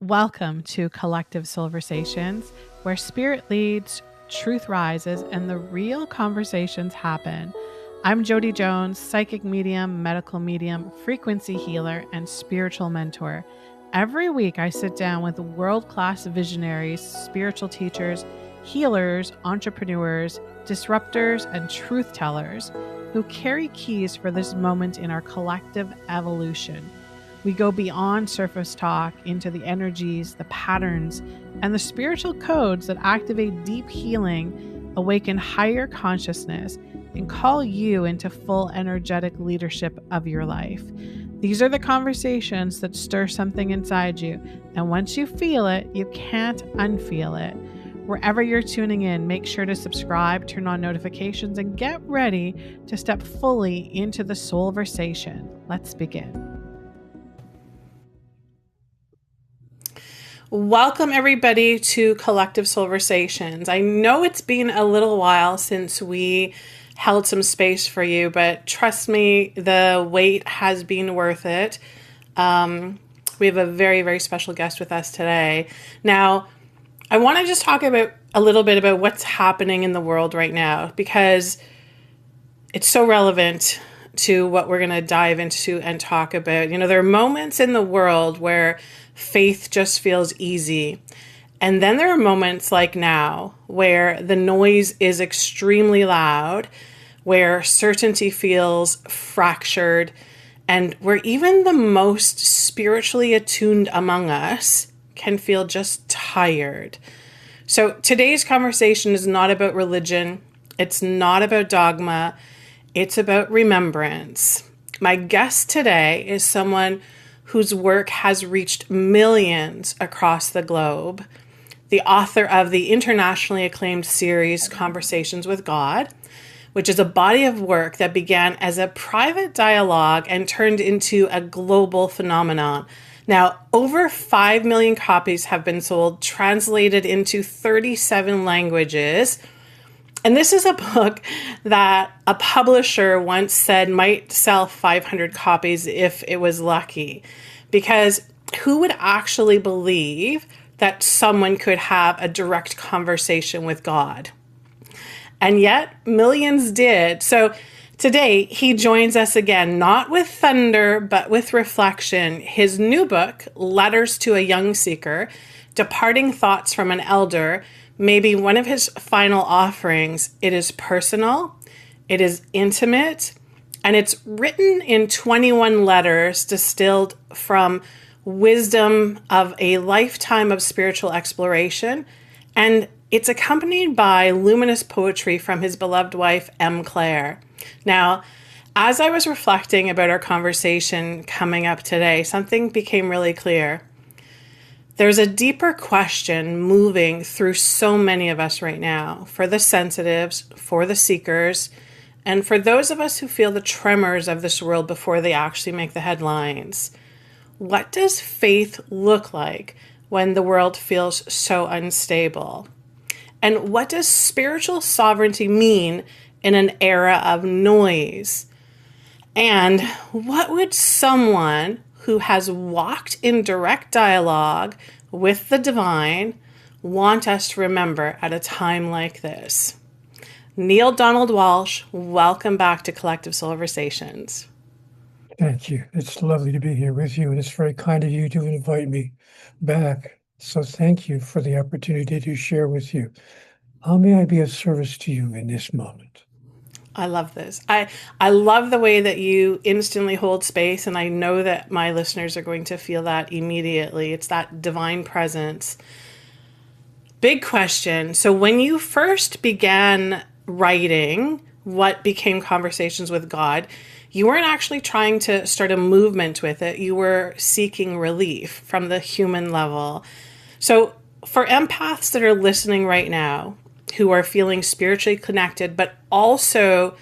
Welcome to Collective Soulversations, where spirit leads, truth rises, and the real conversations happen. I'm Jody Jones, psychic medium, medical medium, frequency healer, and spiritual mentor. Every week, I sit down with world-class visionaries, spiritual teachers, healers, entrepreneurs, disruptors, and truth tellers who carry keys for this moment in our collective evolution. We go beyond surface talk into the energies, the patterns, and the spiritual codes that activate deep healing, awaken higher consciousness, and call you into full energetic leadership of your life. These are the conversations that stir something inside you, and once you feel it, you can't unfeel it. Wherever you're tuning in, make sure to subscribe, turn on notifications, and get ready to step fully into the Soulversation. Let's begin. Welcome, everybody, to Collective Soulversations. I know it's been a little while since we held some space for you, but trust me, the wait has been worth it. We have a very, very special guest with us today. Now, I want to just talk about a little bit about what's happening in the world right now, because it's so relevant to what we're going to dive into and talk about. You know, there are moments in the world where faith just feels easy. And then there are moments like now where the noise is extremely loud, where certainty feels fractured, and where even the most spiritually attuned among us can feel just tired. So today's conversation is not about religion. It's not about dogma. It's about remembrance. My guest today is someone whose work has reached millions across the globe, the author of the internationally acclaimed series Conversations with God, which is a body of work that began as a private dialogue and turned into a global phenomenon. Now, over 5 million copies have been sold, translated into 37 languages. And this is a book that a publisher once said might sell 500 copies if it was lucky. Because who would actually believe that someone could have a direct conversation with God? And yet, millions did. So today, he joins us again, not with thunder, but with reflection. His new book, Letters to a Young Seeker, Departing Thoughts from an Elder, may be one of his final offerings. It is personal, it is intimate, and it's written in 21 letters distilled from wisdom of a lifetime of spiritual exploration, and it's accompanied by luminous poetry from his beloved wife, M. Claire. Now, as I was reflecting about our conversation coming up today, something became really clear. There's a deeper question moving through so many of us right now, for the sensitives, for the seekers, and for those of us who feel the tremors of this world before they actually make the headlines. What does faith look like when the world feels so unstable? And what does spiritual sovereignty mean in an era of noise? And what would someone who has walked in direct dialogue with the divine want us to remember at a time like this? Neale Donald Walsh, welcome back to Collective Soulversations. Thank you. It's lovely to be here with you, and it's very kind of you to invite me back. So thank you for the opportunity to share with you. How may I be of service to you in this moment? I love this. I love the way that you instantly hold space, and I know that my listeners are going to feel that immediately. It's that divine presence. Big question. So when you first began writing what became Conversations with God, you weren't actually trying to start a movement with it. You were seeking relief from the human level. So for empaths that are listening right now, who are feeling spiritually connected, but also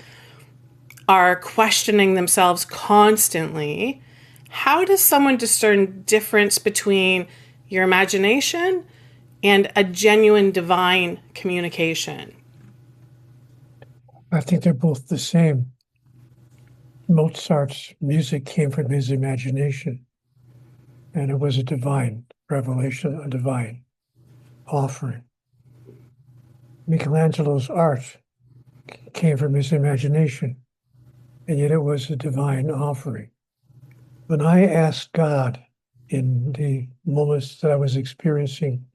are questioning themselves constantly, how does someone discern difference between your imagination and a genuine divine communication? I think they're both the same. Mozart's music came from his imagination, and it was a divine revelation, a divine offering. Michelangelo's art came from his imagination, and yet it was a divine offering. When I asked God in the moments that I was experiencing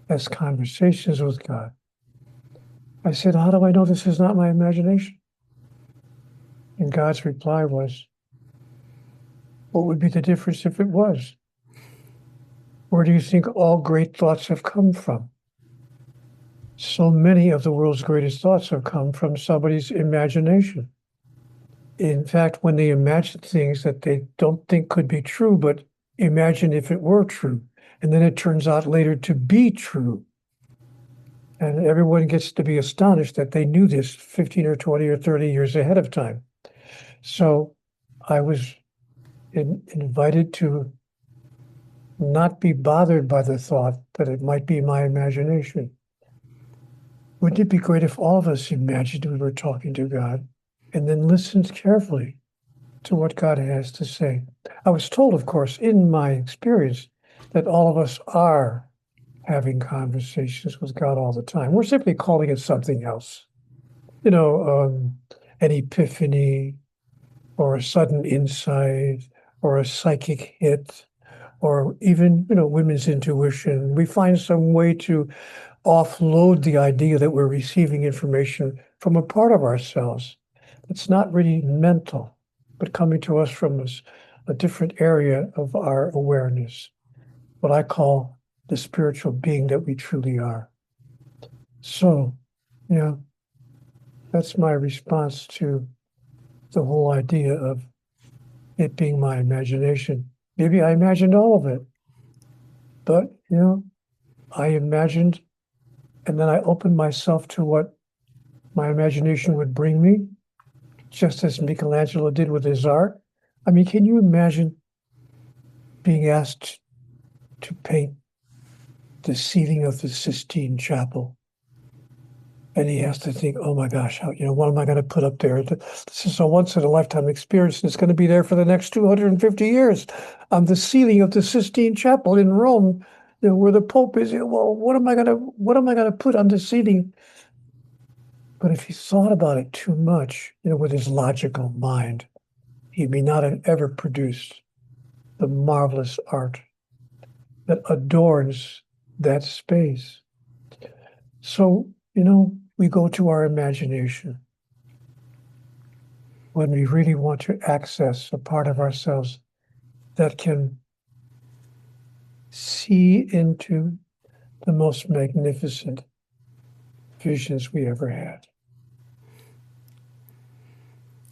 as conversations with God, I said, how do I know this is not my imagination? And God's reply was, what would be the difference if it was? Where do you think all great thoughts have come from? So many of the world's greatest thoughts have come from somebody's imagination. In fact, when they imagine things that they don't think could be true, but imagine if it were true, and then it turns out later to be true. And everyone gets to be astonished that they knew this 15 or 20 or 30 years ahead of time. So I was invited to not be bothered by the thought that it might be my imagination. Wouldn't it be great if all of us imagined we were talking to God and then listened carefully to what God has to say? I was told, of course, in my experience, that all of us are having conversations with God all the time. We're simply calling it something else. An epiphany or a sudden insight or a psychic hit or even, women's intuition. We find some way to offload the idea that we're receiving information from a part of ourselves that's not really mental, but coming to us from a different area of our awareness, what I call the spiritual being that we truly are. So, that's my response to the whole idea of it being my imagination. Maybe I imagined all of it, but, I imagined, and then I opened myself to what my imagination would bring me, just as Michelangelo did with his art. I mean, can you imagine being asked to paint the ceiling of the Sistine Chapel? And he has to think, oh my gosh, what am I going to put up there? This is a once-in-a-lifetime experience. And it's going to be there for the next 250 years on the ceiling of the Sistine Chapel in Rome, where the Pope is. Well, what am I going to put on the ceiling? But if he thought about it too much, with his logical mind, he may not have ever produced the marvelous art that adorns that space. So, we go to our imagination when we really want to access a part of ourselves that can see into the most magnificent visions we ever had.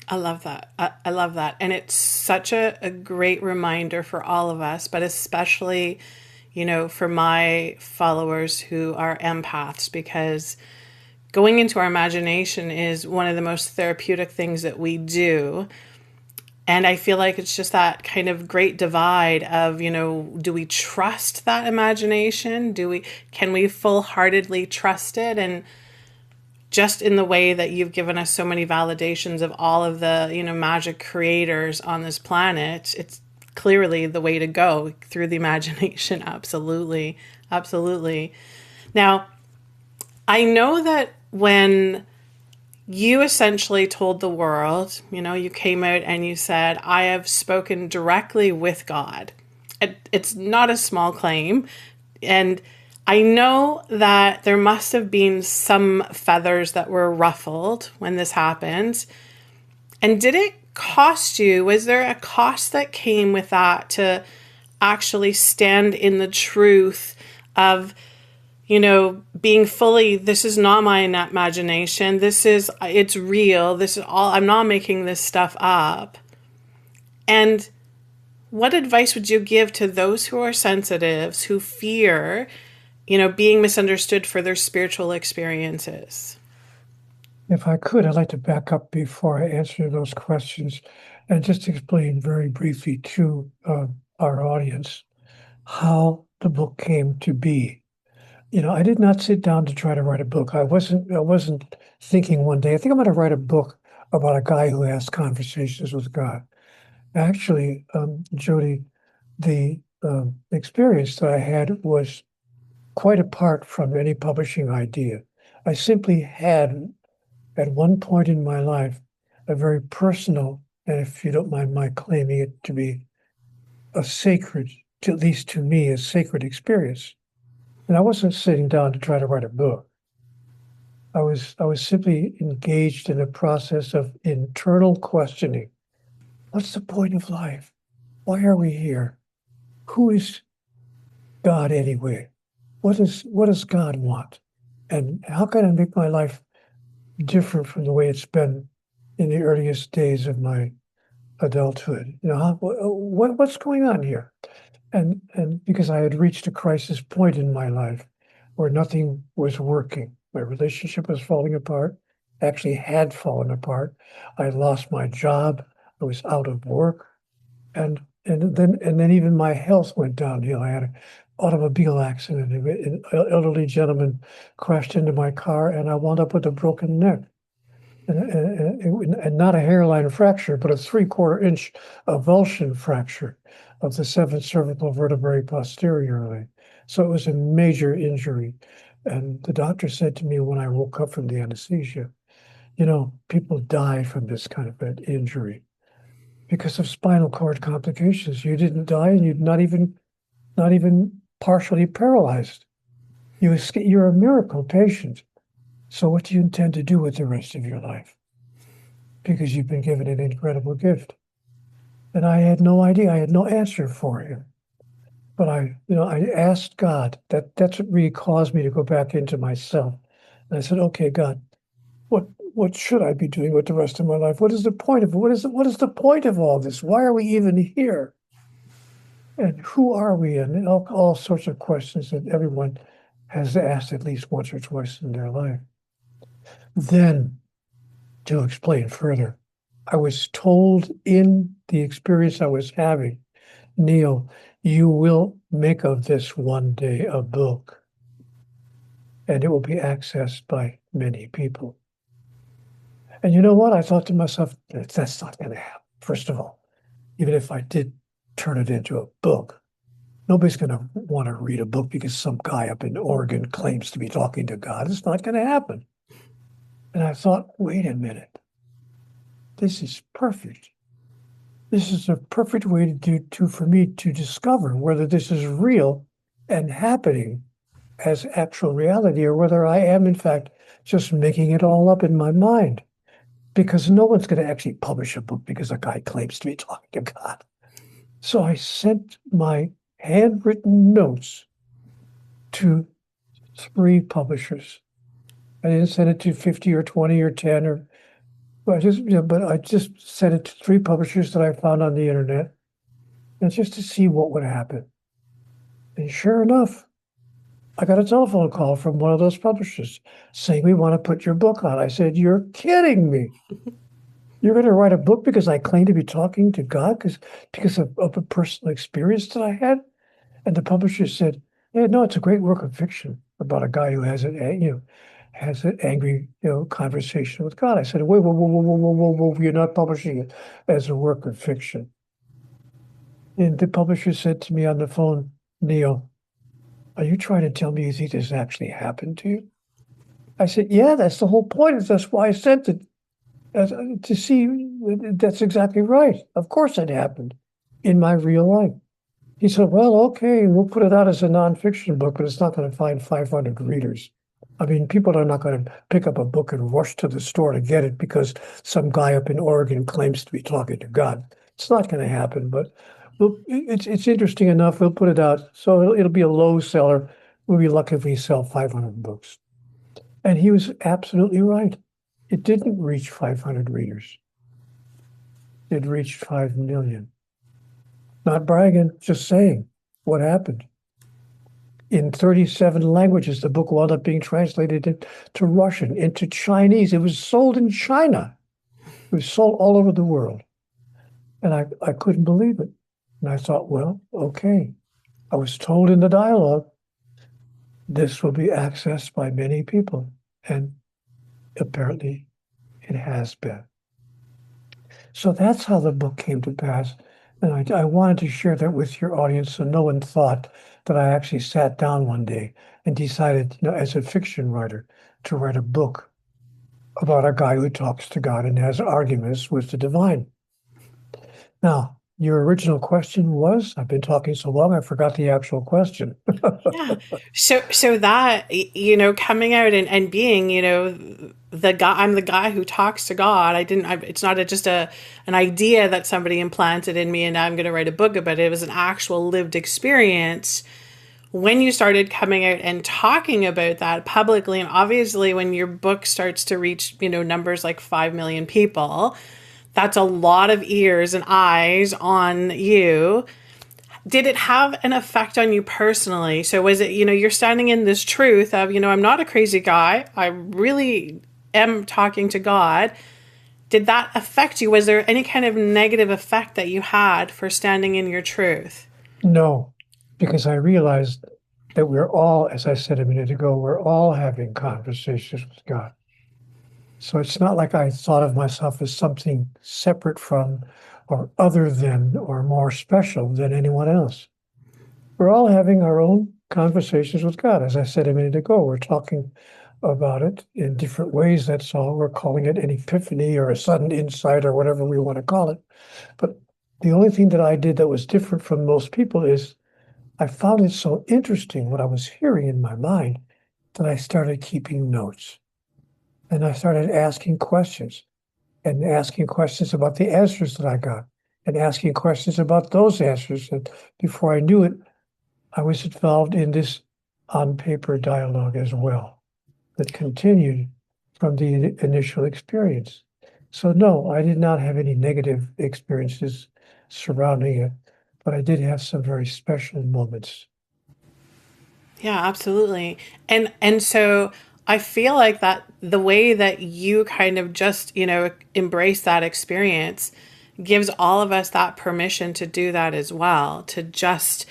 I love that. I love that. And it's such a great reminder for all of us, but especially, for my followers who are empaths, because going into our imagination is one of the most therapeutic things that we do. And I feel like it's just that kind of great divide of, do we trust that imagination? Can we full-heartedly trust it? And just in the way that you've given us so many validations of all of the, magic creators on this planet, it's clearly the way to go through the imagination. Absolutely. Absolutely. Now, I know that when you essentially told the world, you came out and you said, I have spoken directly with God. It's not a small claim. And I know that there must have been some feathers that were ruffled when this happened. And did it cost you? Was there a cost that came with that to actually stand in the truth of, being fully, this is not my imagination. It's real. This is all, I'm not making this stuff up. And what advice would you give to those who are sensitives, who fear, being misunderstood for their spiritual experiences? If I could, I'd like to back up before I answer those questions and just explain very briefly to our audience how the book came to be. I did not sit down to try to write a book. I wasn't thinking one day, I think I'm going to write a book about a guy who has conversations with God. Actually, Jody, the experience that I had was quite apart from any publishing idea. I simply had, at one point in my life, a very personal, and if you don't mind my claiming it to be a sacred, at least to me, a sacred experience. And I wasn't sitting down to try to write a book. I was simply engaged in a process of internal questioning. What's the point of life? Why are we here? Who is God anyway? What does God want? And how can I make my life different from the way it's been in the earliest days of my adulthood? What's going on here? And because I had reached a crisis point in my life where nothing was working. My relationship was falling apart, actually had fallen apart. I lost my job. I was out of work. And then even my health went downhill. I had an automobile accident. An elderly gentleman crashed into my car, and I wound up with a broken neck. And not a hairline fracture, but a 3/4 inch avulsion fracture of the seventh cervical vertebrae posteriorly. So it was a major injury. And the doctor said to me when I woke up from the anesthesia, people die from this kind of an injury because of spinal cord complications. You didn't die, and you're not even partially paralyzed. You're a miracle patient. So what do you intend to do with the rest of your life? Because you've been given an incredible gift. And I had no idea. I had no answer for him. But I asked God. That's what really caused me to go back into myself. And I said, okay, God, what should I be doing with the rest of my life? What is the point of it? What is the point of all this? Why are we even here? And who are we? And all sorts of questions that everyone has asked at least once or twice in their life. Then, to explain further, I was told in the experience I was having, Neale, you will make of this one day a book, and it will be accessed by many people. And you know what? I thought to myself, that's not going to happen. First of all, even if I did turn it into a book, nobody's going to want to read a book because some guy up in Oregon claims to be talking to God. It's not going to happen. And I thought, wait a minute. This is perfect. This is a perfect way for me to discover whether this is real and happening as actual reality, or whether I am in fact just making it all up in my mind. Because no one's going to actually publish a book because a guy claims to be talking to God. So I sent my handwritten notes to 3 publishers. I didn't send it to 50 or 20 or 10 but I just sent it to 3 publishers that I found on the internet, and just to see what would happen. And sure enough, I got a telephone call from one of those publishers saying, we want to put your book out. I said, you're kidding me. You're going to write a book because I claim to be talking to God because of a personal experience that I had? And the publisher said, yeah, no, it's a great work of fiction about a guy who has an angry, conversation with God. I said, wait, whoa, whoa, whoa, whoa, whoa, whoa, whoa, you're not publishing it as a work of fiction. And the publisher said to me on the phone, Neale, are you trying to tell me you think this actually happened to you? I said, yeah, that's the whole point. That's why I sent it. To see, that's exactly right. Of course it happened in my real life. He said, well, okay, we'll put it out as a nonfiction book, but it's not going to find 500 readers. I mean, people are not going to pick up a book and rush to the store to get it because some guy up in Oregon claims to be talking to God. It's not going to happen, but it's interesting enough. We'll put it out. So it'll be a low seller. We'll be lucky if we sell 500 books. And he was absolutely right. It didn't reach 500 readers. It reached 5 million. Not bragging, just saying what happened. In 37 languages, the book wound up being translated into Russian, into Chinese. It was sold in China. It was sold all over the world. And I couldn't believe it. And I thought, well, okay. I was told in the dialogue, this will be accessed by many people. And apparently it has been. So that's how the book came to pass. And I wanted to share that with your audience so no one thought that I actually sat down one day and decided, as a fiction writer, to write a book about a guy who talks to God and has arguments with the divine. Now, your original question was, I've been talking so long, I forgot the actual question. Yeah. So that, coming out and being, the guy, I'm the guy who talks to God. It's not just an idea that somebody implanted in me and I'm going to write a book about it. It was an actual lived experience. When you started coming out and talking about that publicly, and obviously when your book starts to reach, numbers like 5 million people, that's a lot of ears and eyes on you. Did it have an effect on you personally? So was it, you're standing in this truth of, I'm not a crazy guy. I really am talking to God. Did that affect you? Was there any kind of negative effect that you had for standing in your truth? No, because I realized that we're all, as I said a minute ago, we're all having conversations with God. So it's not like I thought of myself as something separate from or other than or more special than anyone else. We're all having our own conversations with God. As I said a minute ago, we're talking about it in different ways. That's all. We're calling it an epiphany or a sudden insight or whatever we want to call it. But the only thing that I did that was different from most people is I found it so interesting what I was hearing in my mind that I started keeping notes. And I started asking questions and asking questions about the answers that I got and asking questions about those answers. And before I knew it, I was involved in this on paper dialogue as well that continued from the initial experience. So, no, I did not have any negative experiences surrounding it, but I did have some very special moments. Yeah, absolutely. And so I feel like that the way that you kind of just, embrace that experience gives all of us that permission to do that as well, to just,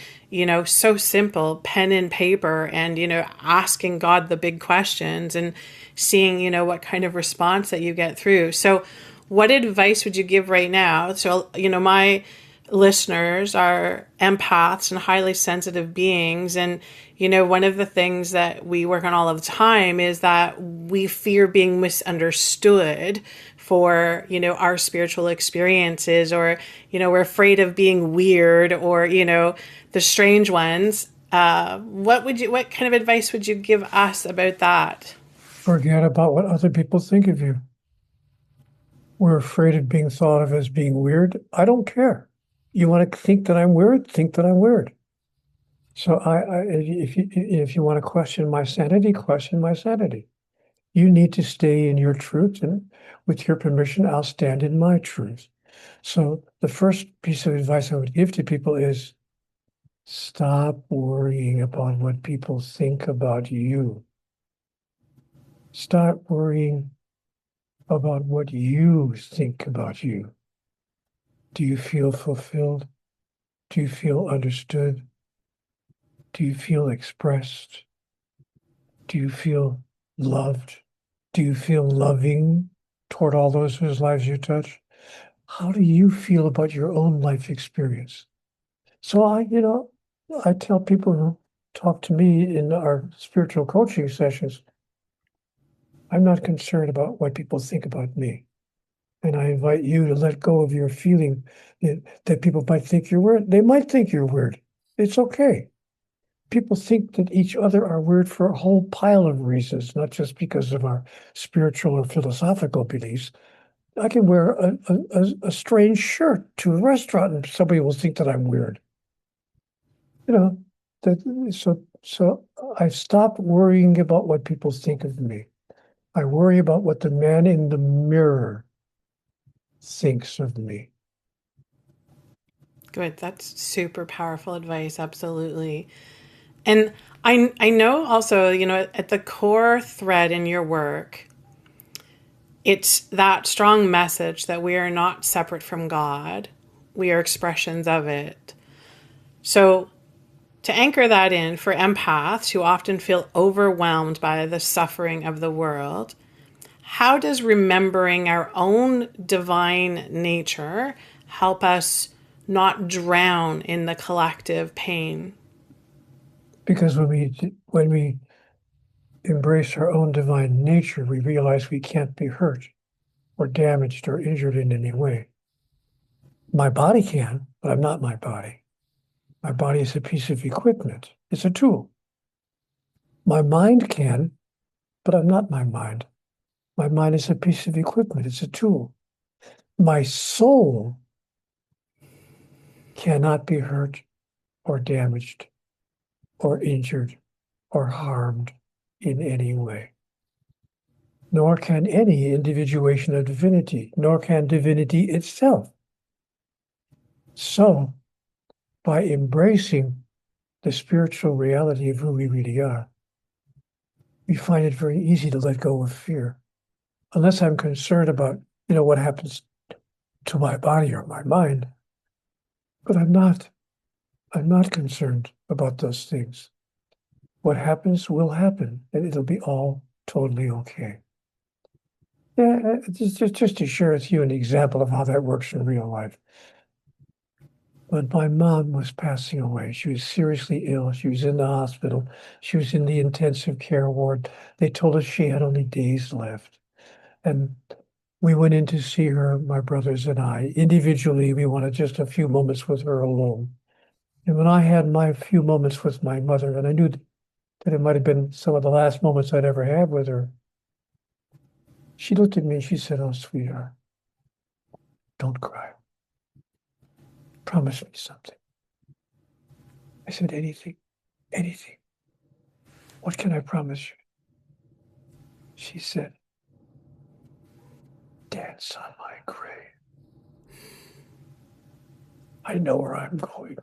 so simple, pen and paper and, asking God the big questions and seeing, what kind of response that you get through. So what advice would you give right now? So, my listeners are empaths and highly sensitive beings. And, one of the things that we work on all of the time is that we fear being misunderstood for, our spiritual experiences, or, we're afraid of being weird or, the strange ones. What kind of advice would you give us about that? Forget about what other people think of you. We're afraid of being thought of as being weird. I don't care. You want to think that I'm weird? Think that I'm weird. So if you want to question my sanity. You need to stay in your truth, and with your permission, I'll stand in my truth. So the first piece of advice I would give to people is stop worrying about what people think about you. Start worrying about what you think about you. Do you feel fulfilled? Do you feel understood? Do you feel expressed? Do you feel loved? Do you feel loving toward all those whose lives you touch? How do you feel about your own life experience? So I tell people who talk to me in our spiritual coaching sessions, I'm not concerned about what people think about me. And I invite you to let go of your feeling that people might think you're weird. They might think you're weird. It's okay. People think that each other are weird for a whole pile of reasons, not just because of our spiritual or philosophical beliefs. I can wear a strange shirt to a restaurant and somebody will think that I'm weird. You know, so I've stopped worrying about what people think of me. I worry about what the man in the mirror thinks of me. Good. That's super powerful advice. Absolutely. And I know also, at the core thread in your work, it's that strong message that we are not separate from God. We are expressions of it. So to anchor that in for empaths who often feel overwhelmed by the suffering of the world, how does remembering our own divine nature help us not drown in the collective pain? Because when we embrace our own divine nature, we realize we can't be hurt or damaged or injured in any way. My body can, but I'm not my body. My body is a piece of equipment. It's a tool. My mind can, but I'm not my mind. My mind is a piece of equipment. It's a tool. My soul cannot be hurt or damaged or injured or harmed in any way. Nor can any individuation of divinity, nor can divinity itself. So, by embracing the spiritual reality of who we really are, we find it very easy to let go of fear. Unless I'm concerned about, what happens to my body or my mind. But I'm not. I'm not concerned about those things. What happens will happen, and it'll be all totally okay. Yeah, just to share with you an example of how that works in real life. When my mom was passing away, she was seriously ill. She was in the hospital. She was in the intensive care ward. They told us she had only days left. And we went in to see her, my brothers and I. Individually, we wanted just a few moments with her alone. And when I had my few moments with my mother, and I knew that it might have been some of the last moments I'd ever have with her, she looked at me and she said, "Oh, sweetheart, don't cry. Promise me something." I said, "Anything, anything. What can I promise you?" She said, "Dance on my grave. I know where I'm going.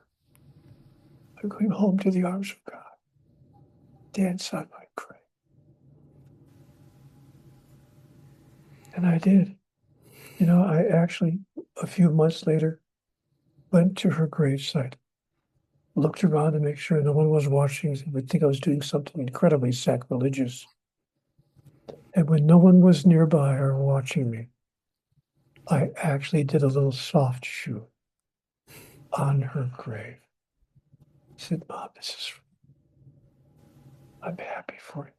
I'm going home to the arms of God. Dance on my grave." And I did. I actually, a few months later, went to her gravesite, looked around to make sure no one was watching. They would think I was doing something incredibly sacrilegious. And when no one was nearby or watching me, I actually did a little soft shoe on her grave. I said, "Mom, I'm happy for you.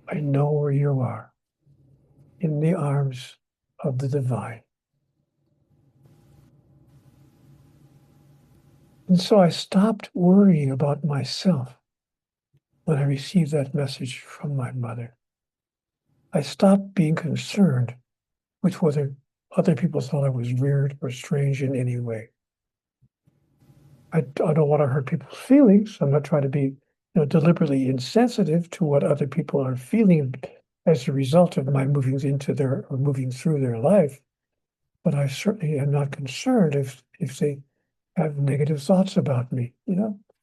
I know where you are, in the arms of the divine." And so I stopped worrying about myself when I received that message from my mother. I stopped being concerned with whether other people thought I was weird or strange in any way. I don't want to hurt people's feelings. I'm not trying to be, deliberately insensitive to what other people are feeling as a result of my moving through their life. But I certainly am not concerned if they have negative thoughts about me.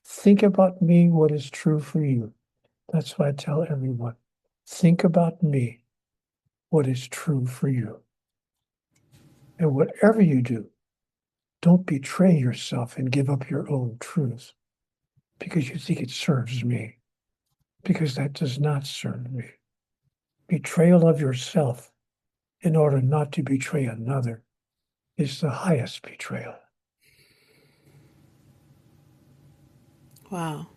Think about me, what is true for you. That's what I tell everyone. Think about me, what is true for you. And whatever you do, don't betray yourself and give up your own truth because you think it serves me, because that does not serve me. Betrayal of yourself in order not to betray another is the highest betrayal. Wow,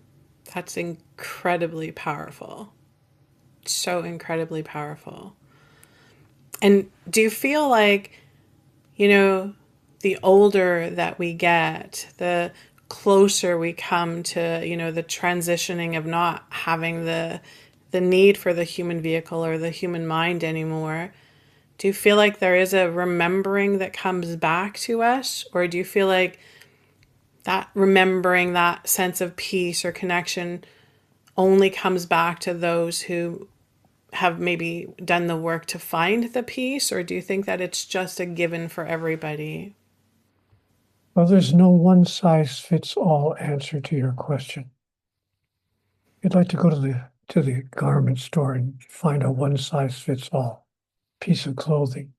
that's incredibly powerful. So incredibly powerful. And do you feel like, the older that we get, the closer we come to, the transitioning of not having the need for the human vehicle or the human mind anymore? Do you feel like there is a remembering that comes back to us? Or do you feel like that remembering, that sense of peace or connection only comes back to those who have maybe done the work to find the peace? Or do you think that it's just a given for everybody? Well, there's no one size fits all answer to your question. You'd like to go to the garment store and find a one size fits all piece of clothing.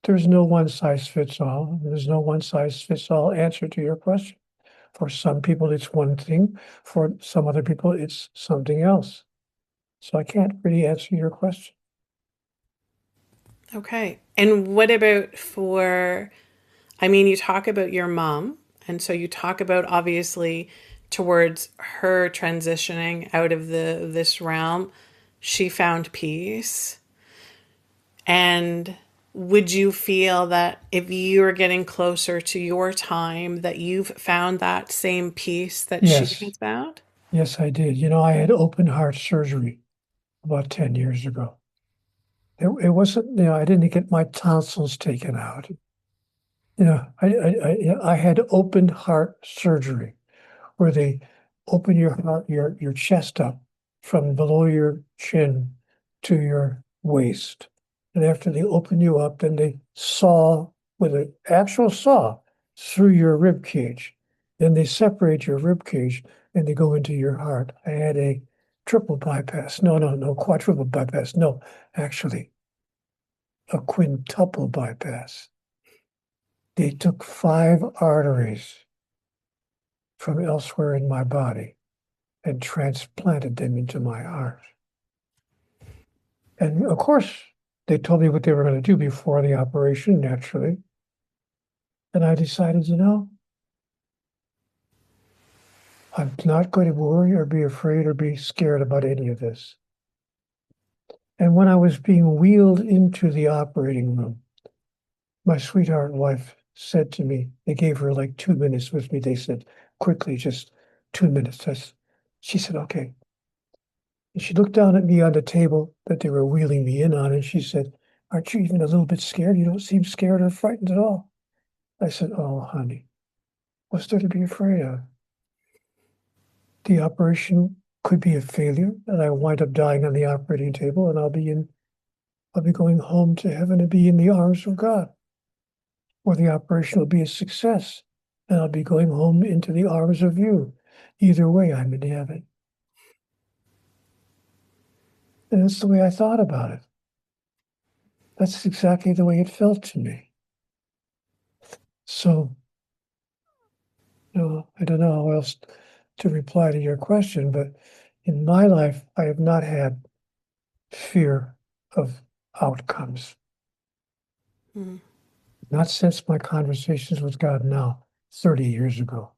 There's no one size fits all. There's no one size fits all answer to your question. For some people, it's one thing. For some other people, it's something else. So I can't really answer your question. Okay. And what about you talk about your mom And so you talk about, obviously, towards her transitioning out of this realm, she found peace. And would you feel that if you are getting closer to your time, that you've found that same peace that she Yes, has found? yes, I did. I had open heart surgery about 10 years ago. It wasn't, I didn't get my tonsils taken out. I had open heart surgery where they open your heart, your chest up from below your chin to your waist. And after they open you up, then they saw with an actual saw through your rib cage. Then they separate your rib cage and they go into your heart. I had a triple bypass. No, quadruple bypass. No, actually, a quintuple bypass. They took 5 arteries from elsewhere in my body and transplanted them into my heart. And of course, they told me what they were going to do before the operation, naturally. And I decided, I'm not going to worry or be afraid or be scared about any of this. And when I was being wheeled into the operating room, my sweetheart wife said to me, they gave her like 2 minutes with me. They said, quickly, just 2 minutes. She said, okay. And she looked down at me on the table that they were wheeling me in on, and she said, aren't you even a little bit scared? You don't seem scared or frightened at all. I said, oh, honey, what's there to be afraid of? The operation could be a failure, and I wind up dying on the operating table, and I'll be going home to heaven and be in the arms of God. Or the operation will be a success, and I'll be going home into the arms of you. Either way, I'm in heaven. And that's the way I thought about it. That's exactly the way it felt to me. So, I don't know how else to reply to your question, but in my life, I have not had fear of outcomes. Mm. Not since my conversations with God now, 30 years ago.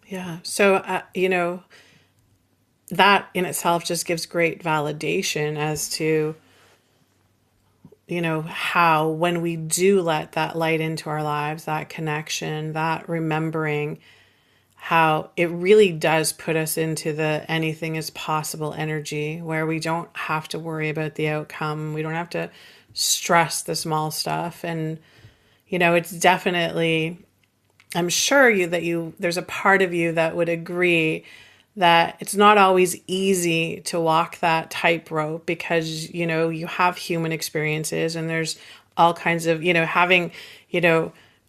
Yeah. So, that in itself just gives great validation as to, how when we do let that light into our lives, that connection, that remembering, how it really does put us into the anything is possible energy where we don't have to worry about the outcome. We don't have to stress the small stuff. And, it's definitely, I'm sure there's a part of you that would agree that it's not always easy to walk that tightrope because, you have human experiences and there's all kinds of, having,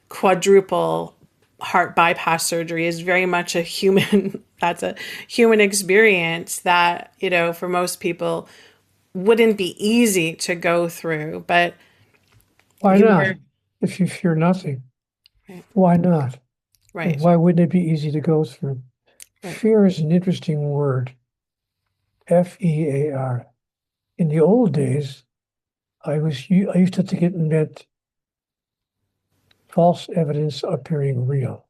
quadruple heart bypass surgery is very much a human, that's a human experience that, for most people wouldn't be easy to go through. But Why you not? were If you fear nothing, right, why not? And right, why wouldn't it be easy to go through? right. Fear is an interesting word. Fear. In the old days, I used to think it meant false evidence appearing real.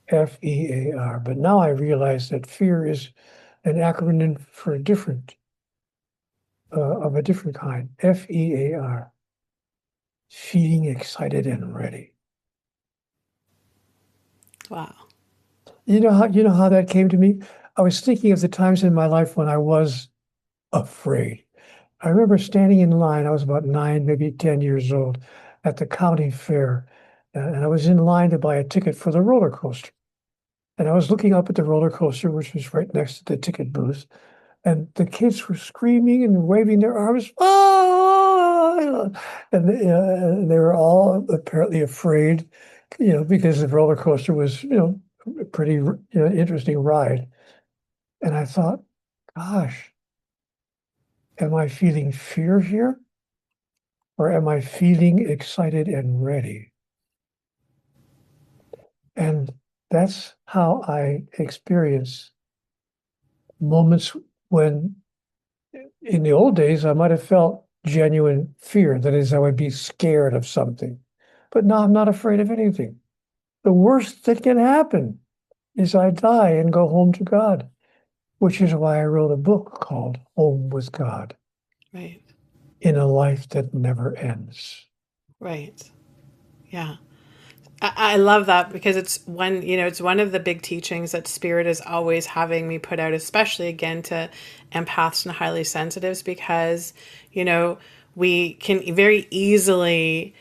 Fear. But now I realize that fear is an acronym for of a different kind. Fear. Feeling excited and ready. Wow. You know how that came to me? I was thinking of the times in my life when I was afraid. I remember standing in line. I was about 9, maybe 10 years old at the county fair. And I was in line to buy a ticket for the roller coaster. And I was looking up at the roller coaster, which was right next to the ticket booth. And the kids were screaming and waving their arms. Ah! And they were all apparently afraid, because the roller coaster was, a pretty, interesting ride. And I thought, gosh, am I feeling fear here? Or am I feeling excited and ready? And that's how I experience moments when, in the old days, I might have felt genuine fear. That is, I would be scared of something. But now I'm not afraid of anything. The worst that can happen is I die and go home to God, which is why I wrote a book called Home with God Right. in a Life That Never Ends. Right. Yeah. I love that because it's one, it's one of the big teachings that Spirit is always having me put out, especially again to empaths and highly sensitives, because, you know, we can very easily,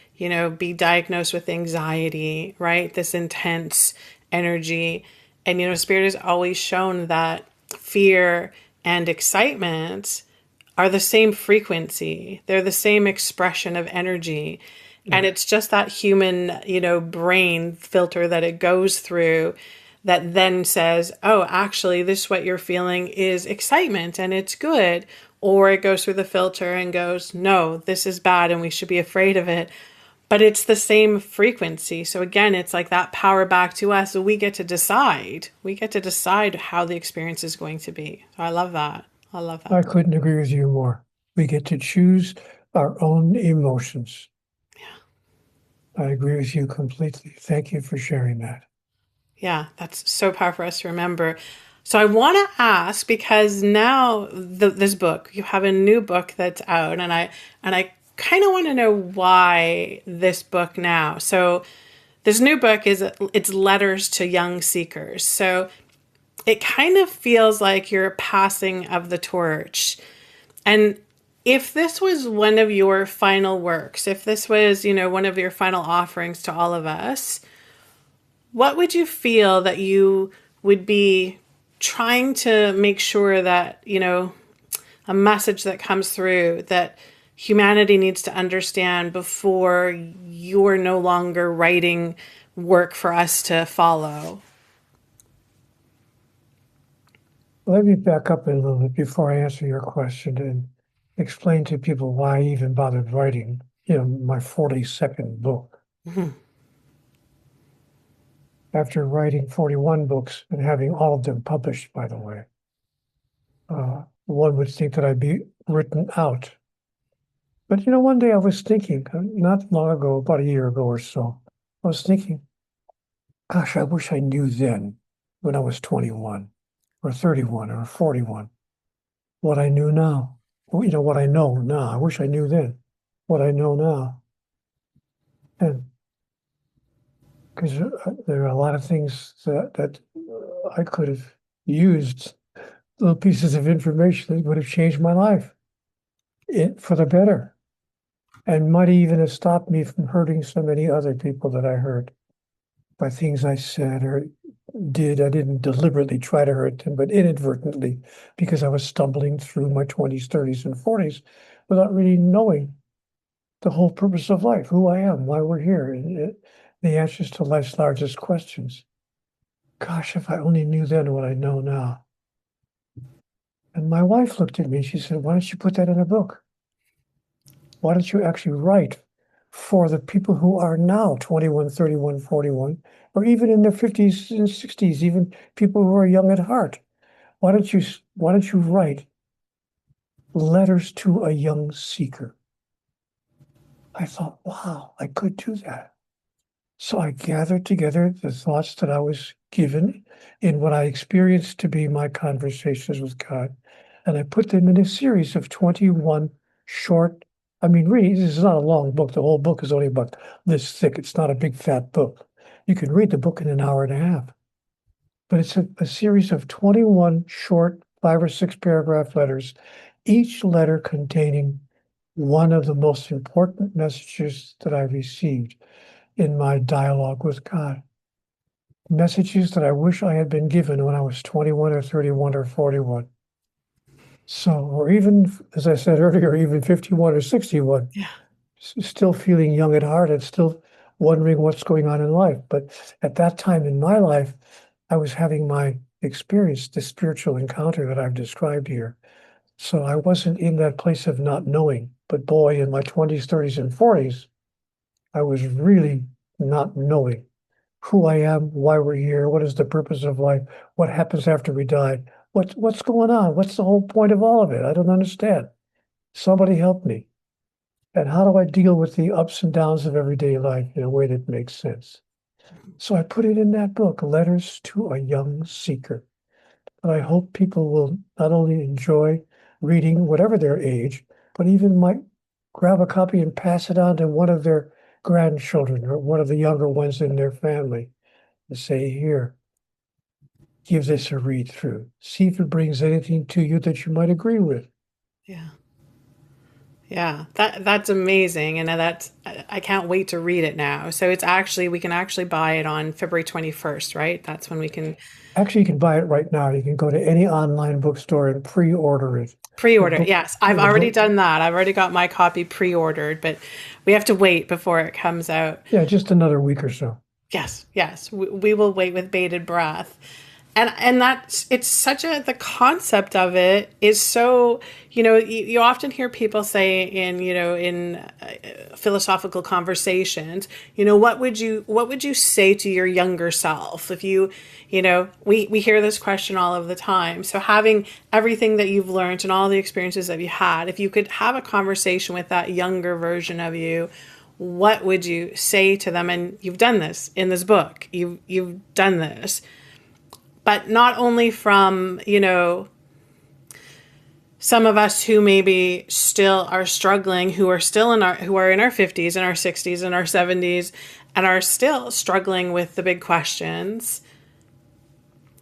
be diagnosed with anxiety, right? This intense energy. And, Spirit has always shown that fear and excitement are the same frequency. They're the same expression of energy. And Yeah. it's just that human, brain filter that it goes through that then says, oh, actually, this what you're feeling is excitement and it's good. Or it goes through the filter and goes, no, this is bad and we should be afraid of it. But it's the same frequency. So again, it's like that power back to us. So we get to decide. We get to decide how the experience is going to be. So I love that. I love that. I couldn't agree with you more. We get to choose our own emotions. I agree with you completely. Thank you for sharing that. Yeah, that's so powerful for us to remember. So I want to ask because now this book, you have a new book that's out, and I kind of want to know why this book now. So this new book is it's letters to young seekers. So it kind of feels like you're passing of the torch. And if this was one of your final works, if this was, one of your final offerings to all of us, what would you feel that you would be trying to make sure that, a message that comes through that humanity needs to understand before you're no longer writing work for us to follow? Let me back up a little bit before I answer your question and explain to people why I even bothered writing, my 42nd book. Mhm. After writing 41 books and having all of them published, by the way, one would think that I'd be written out. But one day I was thinking, not long ago, about a year ago or so, I was thinking, gosh, I wish I knew then when I was 21 or 31 or 41 what I knew now. Well, what I know now. I wish I knew then what I know now. And because there are a lot of things that I could have used, little pieces of information that would have changed my life for the better, and might even have stopped me from hurting so many other people that I hurt by things I said or did. I didn't deliberately try to hurt them, but inadvertently, because I was stumbling through my 20s, 30s, and 40s without really knowing the whole purpose of life, who I am, why we're here, and the answers to life's largest questions. Gosh, if I only knew then what I know now. And my wife looked at me, she said, why don't you put that in a book? Why don't you actually write for the people who are now 21, 31, 41, or even in their 50s and 60s, even people who are young at heart? Why don't you write letters to a young seeker? I thought, wow, I could do that. So I gathered together the thoughts that I was given in what I experienced to be my conversations with God, and I put them in a series of 21 short. I mean, really, this is not a long book. The whole book is only about this thick. It's not a big fat book. You can read the book in an hour and a half, but it's a series of 21 short 5 or 6 paragraph letters, each letter containing one of the most important messages that I received in my dialogue with God. Messages that I wish I had been given when I was 21 or 31 or 41. So, or even, as I said earlier, even 51 or 61, Yeah. still feeling young at heart and still wondering what's going on in life. But at that time in my life, I was having my experience, the spiritual encounter that I've described here. So I wasn't in that place of not knowing. But boy, in my 20s, 30s, and 40s, I was really not knowing who I am, why we're here, what is the purpose of life, what happens after we die, what's going on, what's the whole point of all of it? I don't understand. Somebody help me. And how do I deal with the ups and downs of everyday life in a way that makes sense? So I put it in that book, Letters to a Young Seeker. And I hope people will not only enjoy reading, whatever their age, but even might grab a copy and pass it on to one of their grandchildren or one of the younger ones in their family and say, here, give this a read through. See if it brings anything to you that you might agree with. Yeah. Yeah, that's amazing, and I can't wait to read it now. So it's actually we can actually buy it on February 21st, right? That's when we can Actually, you can buy it right now. You can go to any online bookstore and pre-order it. The pre-order. book, Yes, I've the already book, done that. I've already got my copy pre-ordered, but we have to wait before it comes out. yeah, just another week or so. Yes, yes, we will wait with bated breath. And that's it's such a the concept of it is so you often hear people say in philosophical conversations, what would you say to your younger self if we hear this question all of the time. So having everything that you've learned and all the experiences that you had, if you could have a conversation with that younger version of you, what would you say to them? And you've done this in this book. You've done this, but not only from some of us who maybe still are struggling, who are in our 50s and our 60s and our 70s and are still struggling with the big questions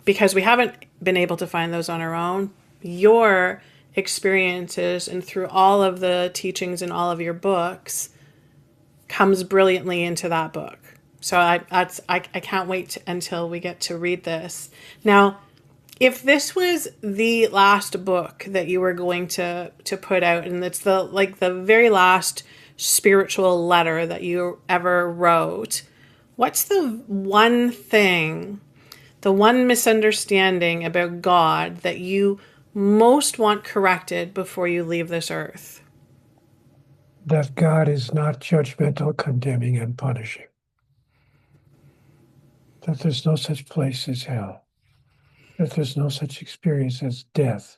because we haven't been able to find those on our own. Your experiences and through all of the teachings in all of your books comes brilliantly into that book. So I can't wait until we get to read this. Now, if this was the last book that you were going to put out, and it's the very last spiritual letter that you ever wrote, what's the one thing, the one misunderstanding about God that you most want corrected before you leave this earth? That God is not judgmental, condemning, and punishing. That there's no such place as hell. That there's no such experience as death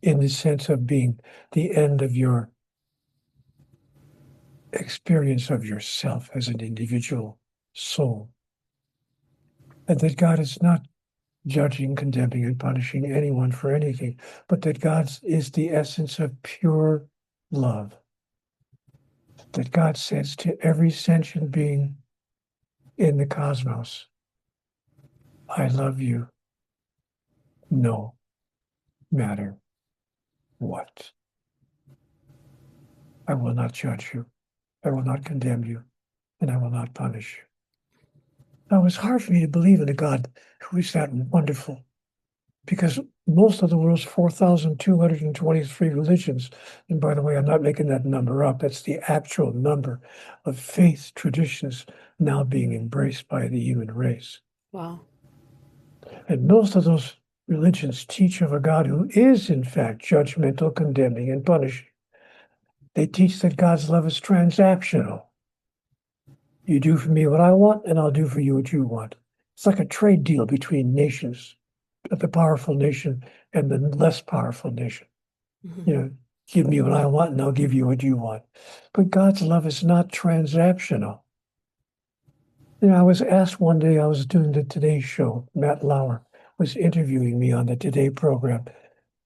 in the sense of being the end of your experience of yourself as an individual soul. And that God is not judging, condemning, and punishing anyone for anything, but that God is the essence of pure love. That God says to every sentient being in the cosmos, I love you no matter what. I will not judge you. I will not condemn you, and I will not punish you. Now, it's hard for me to believe in a God who is that wonderful, because most of the world's 4,223 religions, and by the way, I'm not making that number up, that's the actual number of faith traditions now being embraced by the human race. Wow. And most of those religions teach of a God who is, in fact, judgmental, condemning, and punishing. They teach that God's love is transactional. You do for me what I want, and I'll do for you what you want. It's like a trade deal between nations, the powerful nation and the less powerful nation. Mm-hmm. You know, give me what I want, and I'll give you what you want. But God's love is not transactional. I was asked one day, I was doing the Today Show. Matt Lauer was interviewing me on the Today program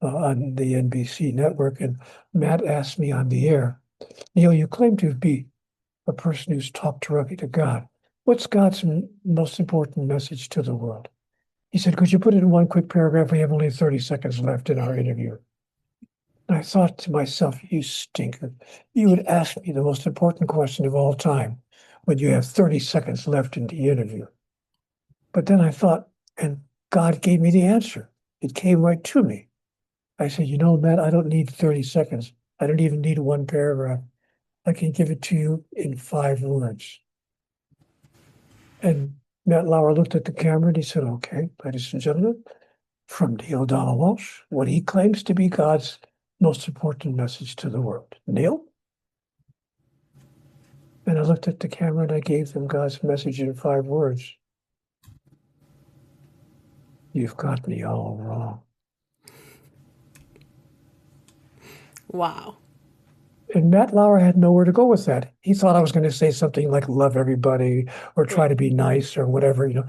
on the NBC network, and Matt asked me on the air, Neale, you claim to be a person who's talked directly to God. What's God's most important message to the world? He said, could you put it in one quick paragraph? We have only 30 seconds left in our interview. And I thought to myself, you stinker. You would ask me the most important question of all time when you have 30 seconds left in the interview. But then I thought, and God gave me the answer. It came right to me. I said, Matt, I don't need 30 seconds. I don't even need one paragraph. I can give it to you in 5 words. And Matt Lauer looked at the camera and he said, okay, ladies and gentlemen, from Neale Donald Walsh, what he claims to be God's most important message to the world. Neale? And I looked at the camera and I gave them God's message in 5 words. You've got me all wrong. Wow. And Matt Lauer had nowhere to go with that. He thought I was going to say something like love everybody or try Right. to be nice or whatever, you know.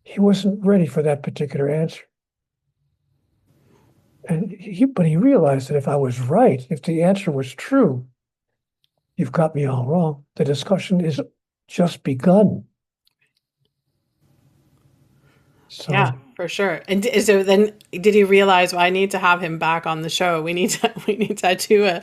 He wasn't ready for that particular answer. But he realized that if I was right, if the answer was true, you've got me all wrong. The discussion is just begun. Yeah, So for sure. And so then did he realize, well, I need to have him back on the show. We need to do a,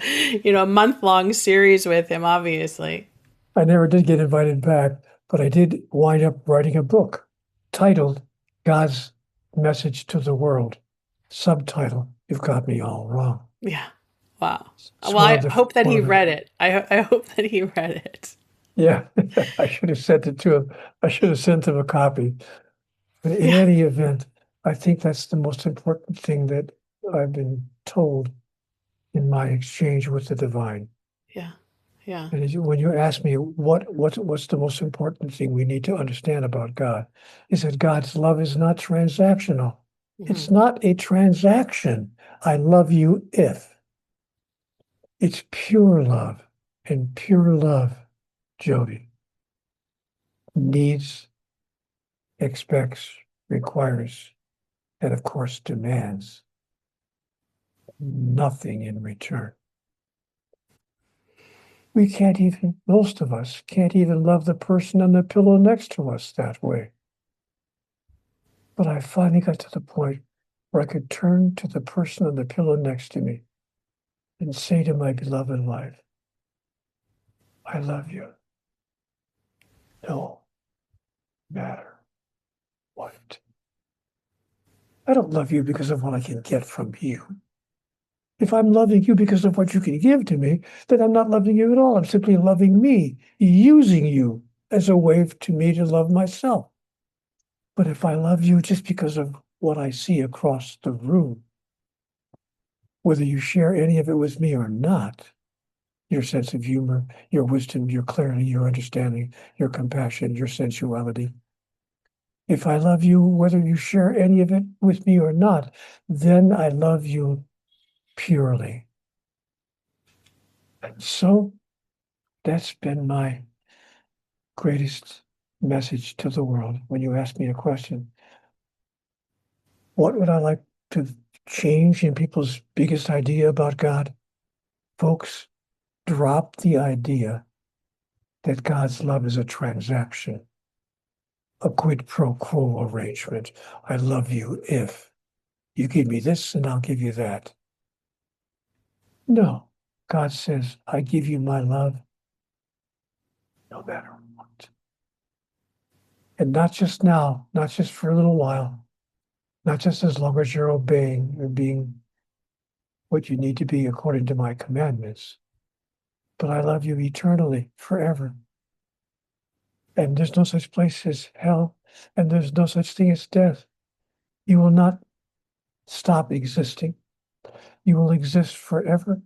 a month-long series with him, obviously. I never did get invited back, but I did wind up writing a book titled God's Message to the World. Subtitle, You've Got Me All Wrong. Yeah. Wow. It's Well, I hope that one he of the read it. I hope that he read it. yeah, I should have sent it to him. I should have sent him a copy. But in Yeah. any event, I think that's the most important thing that I've been told in my exchange with the divine. Yeah. Yeah. And when you ask me what's the most important thing we need to understand about God, is that God's love is not transactional. Hmm. It's not a transaction. I love you if. It's pure love. And pure love, Jody, needs, expects, requires, and of course demands nothing in return. Most of us can't even love the person on the pillow next to us that way. But I finally got to the point where I could turn to the person on the pillow next to me and say to my beloved wife, I love you, no matter what. I don't love you because of what I can get from you. If I'm loving you because of what you can give to me, then I'm not loving you at all. I'm simply loving me, using you as a way to me to love myself. But if I love you just because of what I see across the room, whether you share any of it with me or not, your sense of humor, your wisdom, your clarity, your understanding, your compassion, your sensuality. If I love you, whether you share any of it with me or not, then I love you purely. And so that's been my greatest message to the world. When you ask me a question, what would I like to change in people's biggest idea about God? Folks, drop the idea that God's love is a transaction, a quid pro quo arrangement. I love you if you give me this and I'll give you that. No, God says, I give you my love no matter what. And not just now, not just for a little while, not just as long as you're obeying or being what you need to be according to my commandments, but I love you eternally, forever. And there's no such place as hell, and there's no such thing as death. You will not stop existing. You will exist forever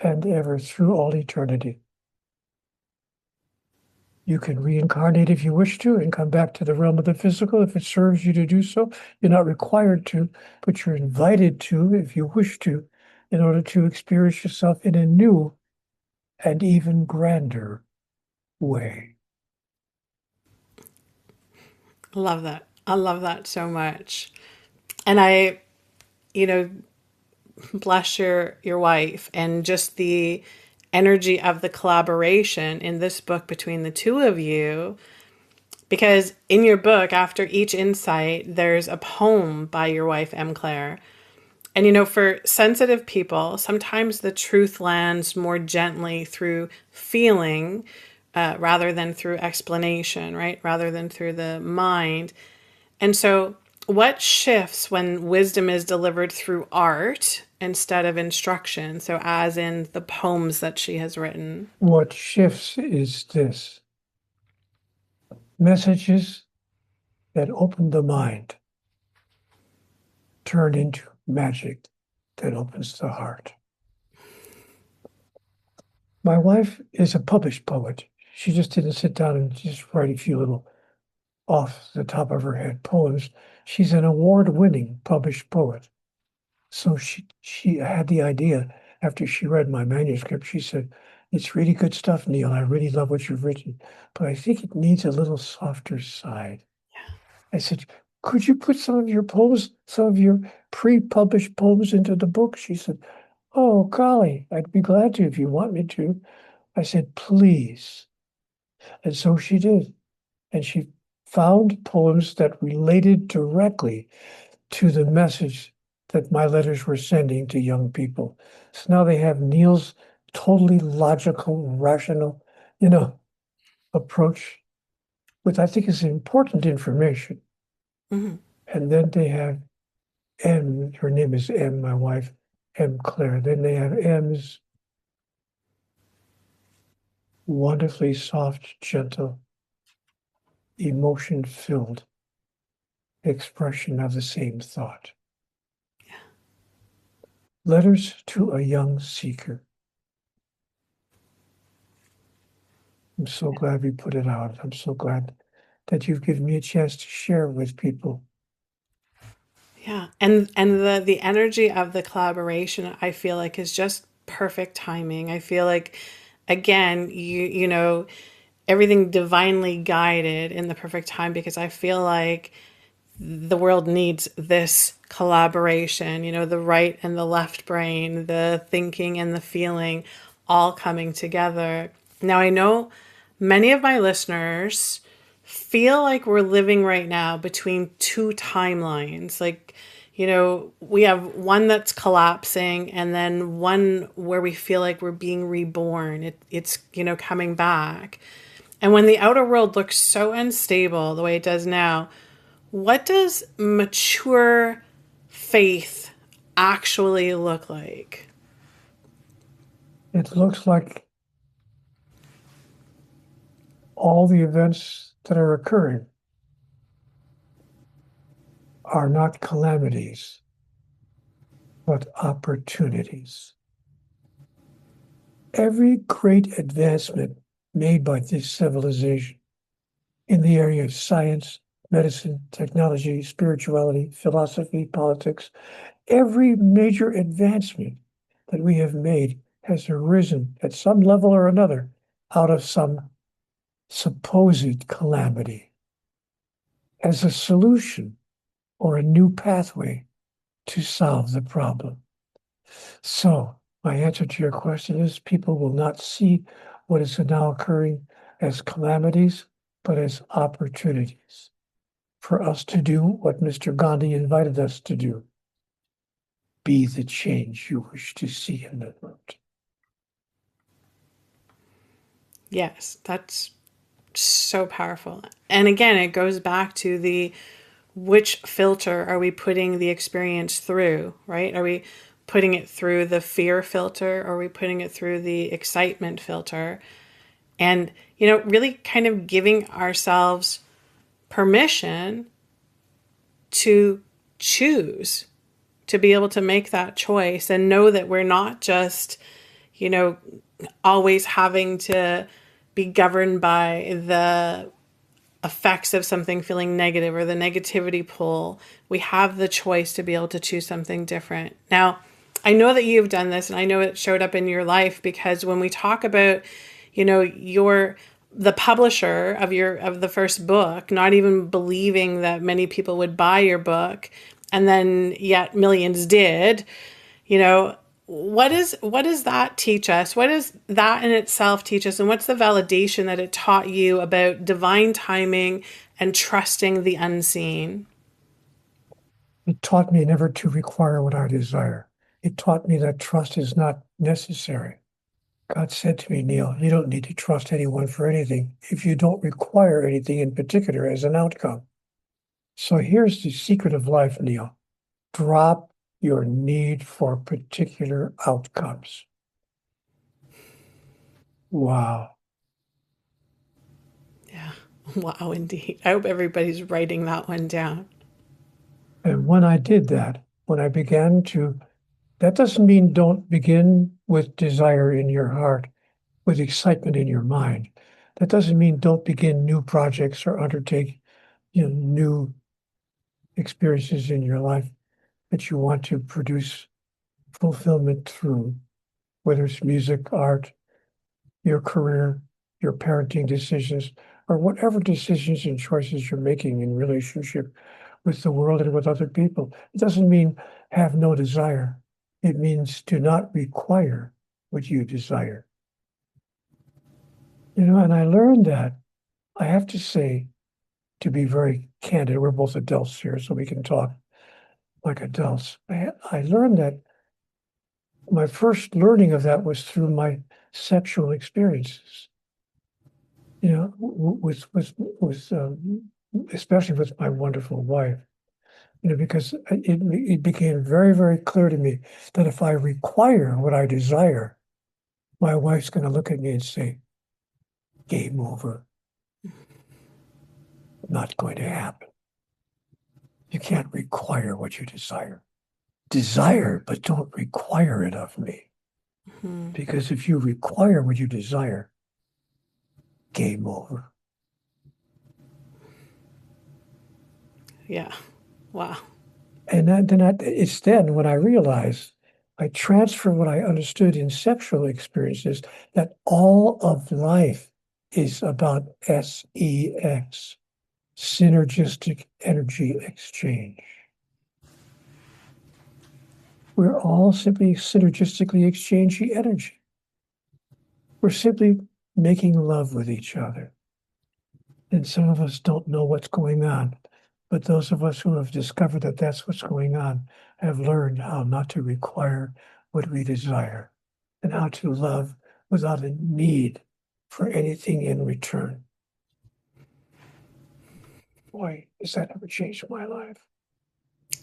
and ever through all eternity. You can reincarnate if you wish to and come back to the realm of the physical if it serves you to do so. You're not required to, but you're invited to if you wish to, in order to experience yourself in a new and even grander way. I love that. I love that so much. And I, you know, bless your wife and just the energy of the collaboration in this book between the two of you. Because in your book, after each insight, there's a poem by your wife, M. Claire. And for sensitive people, sometimes the truth lands more gently through feeling rather than through explanation, right? Rather than through the mind. And so, what shifts when wisdom is delivered through art instead of instruction? So, as in the poems that she has written. What shifts is this: messages that open the mind turn into magic that opens the heart. My wife is a published poet. She just didn't sit down and just write a few little off the top of her head poems. She's an award-winning published poet. So she had the idea after she read my manuscript, she said, "It's really good stuff, Neale. I really love what you've written, but I think it needs a little softer side." I said, "Could you put some of your poems, some of your pre-published poems into the book?" She said, "Oh, golly, I'd be glad to if you want me to." I said, "Please." And so she did. And she found poems that related directly to the message that my letters were sending to young people. So now they have Neale's totally logical, rational, approach, which I think is important information. Hmm. And then they have M, her name is M, my wife, M. Claire. Then they have M's wonderfully soft, gentle, emotion-filled expression of the same thought. Letters to a Young Seeker. I'm so glad we put it out. I'm so glad that you've given me a chance to share with people. Yeah. And the energy of the collaboration, I feel like, is just perfect timing. I feel like, again, you know, everything divinely guided in the perfect time, because I feel like the world needs this collaboration, you know, the right and the left brain, the thinking and the feeling all coming together. Now, I know many of my listeners feel like we're living right now between two timelines. Like, you know, we have one that's collapsing and then one where we feel like we're being reborn. It's, you know, coming back. And when the outer world looks so unstable the way it does now, what does mature faith actually look like? It looks like all the events that are occurring are not calamities, but opportunities. Every great advancement made by this civilization in the area of science, medicine, technology, spirituality, philosophy, politics, every major advancement that we have made has arisen at some level or another out of some supposed calamity as a solution or a new pathway to solve the problem. So, my answer to your question is people will not see what is now occurring as calamities, but as opportunities for us to do what Mr. Gandhi invited us to do. Be the change you wish to see in the world. Yes, that's so powerful. And again, it goes back to the which filter are we putting the experience through, right? Are we putting it through the fear filter, or are we putting it through the excitement filter? And, you know, really kind of giving ourselves permission to choose, to be able to make that choice and know that we're not just, you know, always having to be governed by the effects of something feeling negative or the negativity pull. We have the choice to be able to choose something different. Now, I know that you've done this, and I know it showed up in your life, because when we talk about, you know, your the publisher of the first book not even believing that many people would buy your book, and then yet millions did, you know, what does that teach us? What does that in itself teach us? And what's the validation that it taught you about divine timing and trusting the unseen? It taught me never to require what I desire. It taught me that trust is not necessary. God said to me, "Neale, you don't need to trust anyone for anything if you don't require anything in particular as an outcome." So here's the secret of life, Neale. Drop your need for particular outcomes. Wow. Yeah. Wow, indeed. I hope everybody's writing that one down. And when I did that, when I began to, that doesn't mean don't begin with desire in your heart, with excitement in your mind. That doesn't mean don't begin new projects or undertake, new experiences in your life that you want to produce fulfillment through. whether it's music, art, your career, your parenting decisions, or whatever decisions and choices you're making in relationship with the world and with other people. It doesn't mean have no desire. It means do not require what you desire. And I learned that. I have to say, to be very candid, we're both adults here, so we can talk like adults. I learned that my first learning of that was through my sexual experiences. With especially with my wonderful wife. Because it became very, very clear to me that if I require what I desire, my wife's going to look at me and say, "Game over. Not going to happen. You can't require what you desire. Desire, but don't require it of me." Mm-hmm. Because if you require what you desire, game over. Yeah. Wow. And it's then when I realized I transfer what I understood in sexual experiences, that all of life is about SEX, synergistic energy exchange. We're all simply synergistically exchanging energy. We're simply making love with each other. And some of us don't know what's going on. But those of us who have discovered that that's what's going on have learned how not to require what we desire and how to love without a need for anything in return. Boy, has that ever changed my life?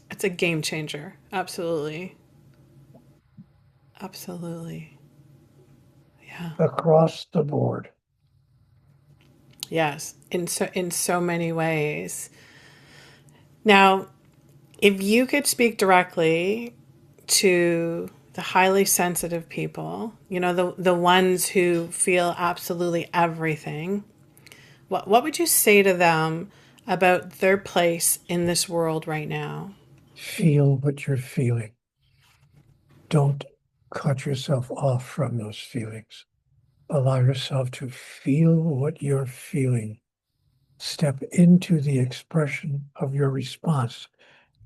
It's a game changer. Absolutely. Absolutely. Yeah. Across the board. Yes. In so many ways. Now, if you could speak directly to the highly sensitive people, the ones who feel absolutely everything, what would you say to them about their place in this world right now? Feel what you're feeling. Don't cut yourself off from those feelings. Allow yourself to feel what you're feeling. Step into the expression of your response,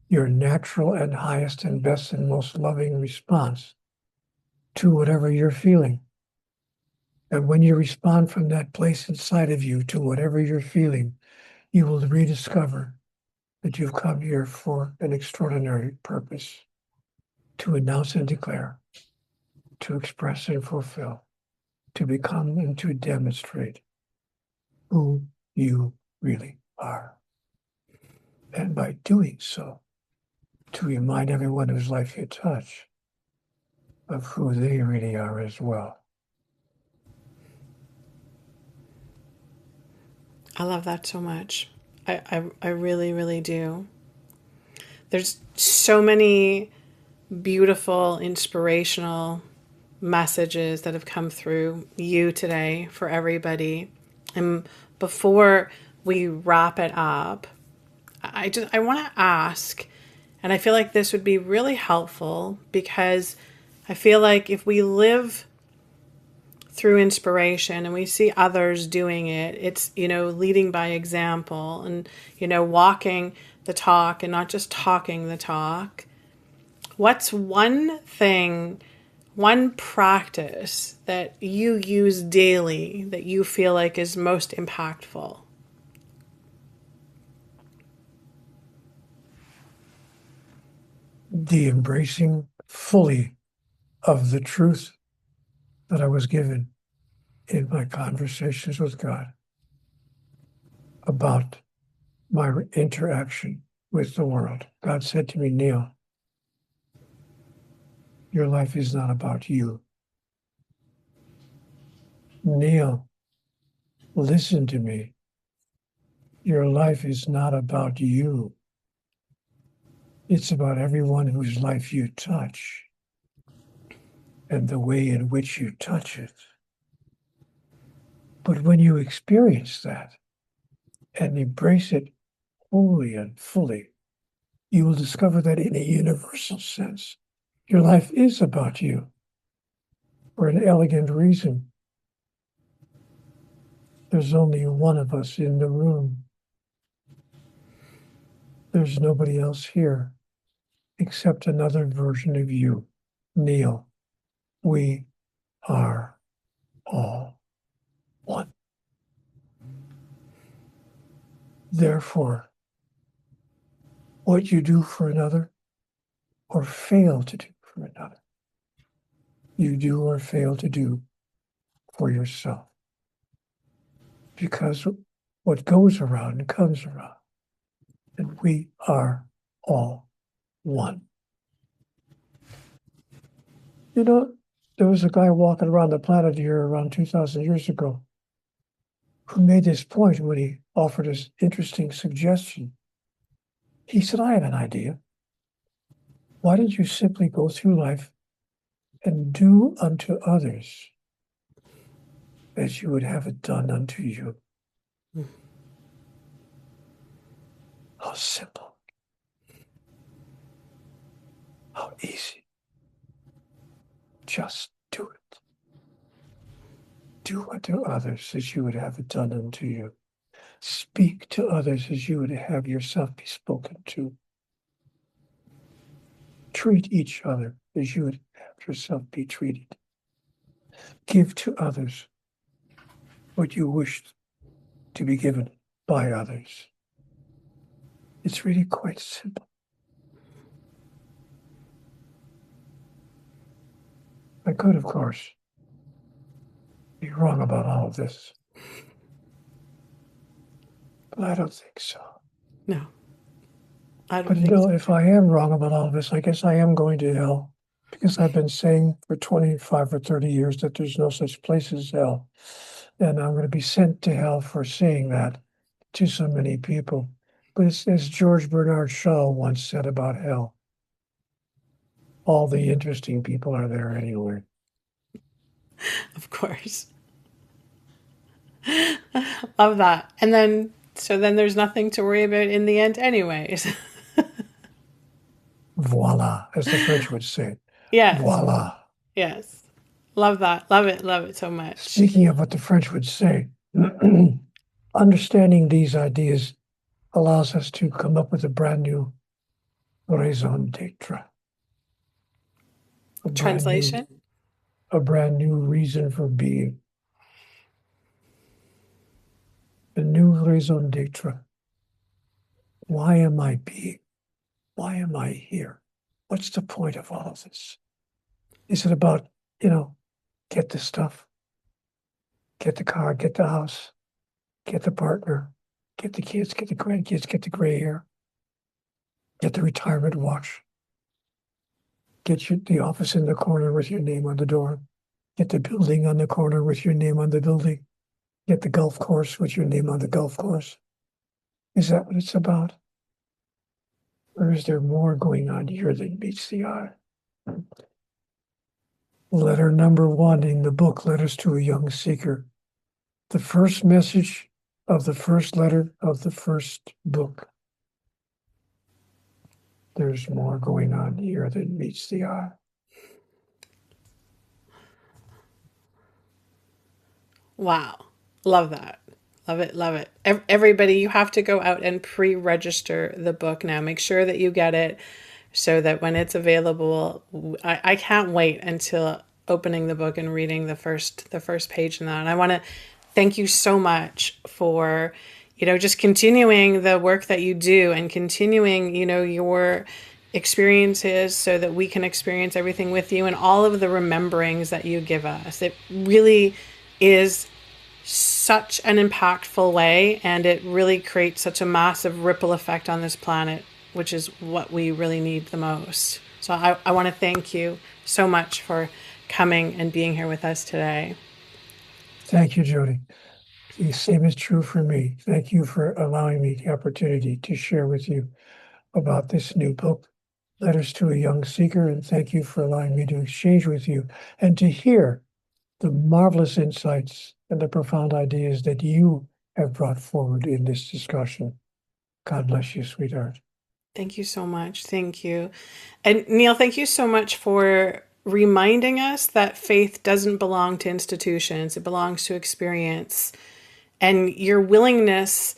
your natural and highest and best and most loving response to whatever you're feeling. And when you respond from that place inside of you to whatever you're feeling, you will rediscover that you've come here for an extraordinary purpose, to announce and declare, to express and fulfill, to become and to demonstrate who you really are. And by doing so, to remind everyone whose life you touch of who they really are as well. I love that so much. I really, really do. There's so many beautiful, inspirational messages that have come through you today for everybody. And before we wrap it up, I want to ask, and I feel like this would be really helpful because I feel like if we live through inspiration and we see others doing it, it's, leading by example and, walking the talk and not just talking the talk. What's one thing, one practice that you use daily that you feel like is most impactful? The embracing fully of the truth that I was given in my conversations with God about my interaction with the world. God said to me, "Neale, your life is not about you. Neale, listen to me. Your life is not about you. It's about everyone whose life you touch and the way in which you touch it. But when you experience that and embrace it wholly and fully, you will discover that in a universal sense, your life is about you. for an elegant reason. There's only one of us in the room. There's nobody else here except another version of you, Neale. We are all one. Therefore, what you do for another or fail to do for another, you do or fail to do for yourself. Because what goes around comes around, and we are all one. You know, there was a guy walking around the planet here around 2,000 years ago who made this point when he offered his interesting suggestion. He said, I have an idea. Why don't you simply go through life and do unto others as you would have it done unto you? How simple. How easy. Just do it. Do unto others as you would have it done unto you. Speak to others as you would have yourself be spoken to. Treat each other as you would have yourself be treated. Give to others what you wish to be given by others. It's really quite simple. I could, of course, be wrong about all of this, but I don't think so. No, I don't But think so. if I am wrong about all of this, I guess I am going to hell, because I've been saying for 25 or 30 years that there's no such place as hell. And I'm going to be sent to hell for saying that to so many people. But it's, as George Bernard Shaw once said about hell, all the interesting people are there anyway. Of course. Love that. And then, so then there's nothing to worry about in the end, anyways. Voila, as the French would say. Yes. Voila. Yes. Love that. Love it. Love it so much. Speaking of what the French would say, understanding these ideas allows us to come up with a brand new raison d'etre, a brand new, Translation? a brand new reason for being, a new raison d'etre. Why am I being? Why am I here? What's the point of all of this? Is it about, get the stuff, get the car, get the house, get the partner, get the kids, get the grandkids, get the gray hair, get the retirement watch, get the office in the corner with your name on the door, get the building on the corner with your name on the building, get the golf course with your name on the golf course? Is that what it's about? Or is there more going on here than meets the eye? Letter number 1 in the book, Letters to a Young Seeker. The first message of the first letter of the first book. There's more going on here than meets the eye. Wow. Love that. Love it. Love it. Everybody, you have to go out and pre-register the book now. Make sure that you get it so that when it's available, I can't wait until opening the book and reading the first page in that. And I want to thank you so much for, just continuing the work that you do and continuing, your experiences so that we can experience everything with you and all of the rememberings that you give us. It really is such an impactful way, and it really creates such a massive ripple effect on this planet, which is what we really need the most. So I want to thank you so much for coming and being here with us today. Thank you, Jody. The same is true for me. Thank you for allowing me the opportunity to share with you about this new book, Letters to a Young Seeker, and thank you for allowing me to exchange with you and to hear the marvelous insights and the profound ideas that you have brought forward in this discussion. God bless you, sweetheart. Thank you so much. Thank you. And Neale, thank you so much for reminding us that faith doesn't belong to institutions, it belongs to experience. And your willingness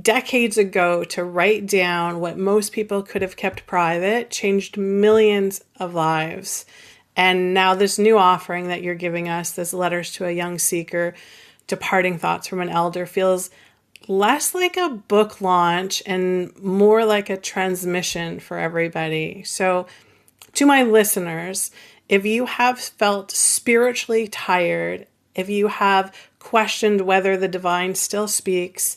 decades ago to write down what most people could have kept private changed millions of lives. And now this new offering that you're giving us, this Letters to a Young Seeker, Departing Thoughts from an Elder, feels less like a book launch and more like a transmission for everybody. So to my listeners, if you have felt spiritually tired, if you have questioned whether the divine still speaks,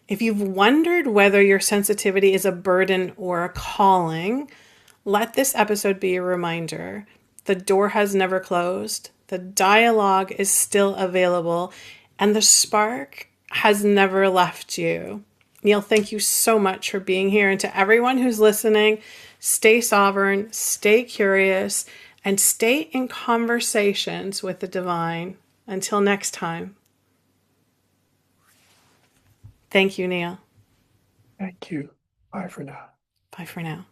if you've wondered whether your sensitivity is a burden or a calling, let this episode be a reminder. The door has never closed. The dialogue is still available, and the spark has never left you. Neale, thank you so much for being here. And to everyone who's listening, stay sovereign, stay curious, and stay in conversations with the divine. Until next time. Thank you, Neale. Thank you. Bye for now. Bye for now.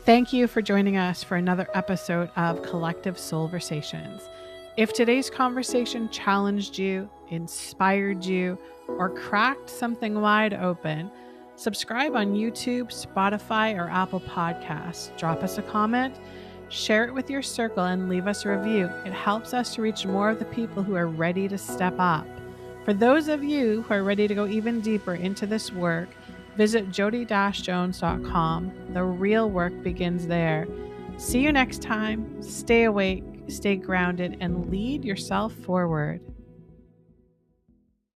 Thank you for joining us for another episode of Collective Soulversations. If today's conversation challenged you, inspired you, or cracked something wide open, subscribe on YouTube, Spotify, or Apple Podcasts. Drop us a comment, share it with your circle, and leave us a review. It helps us to reach more of the people who are ready to step up. For those of you who are ready to go even deeper into this work, visit jody-jones.com. The real work begins there. See you next time. Stay awake, stay grounded, and lead yourself forward.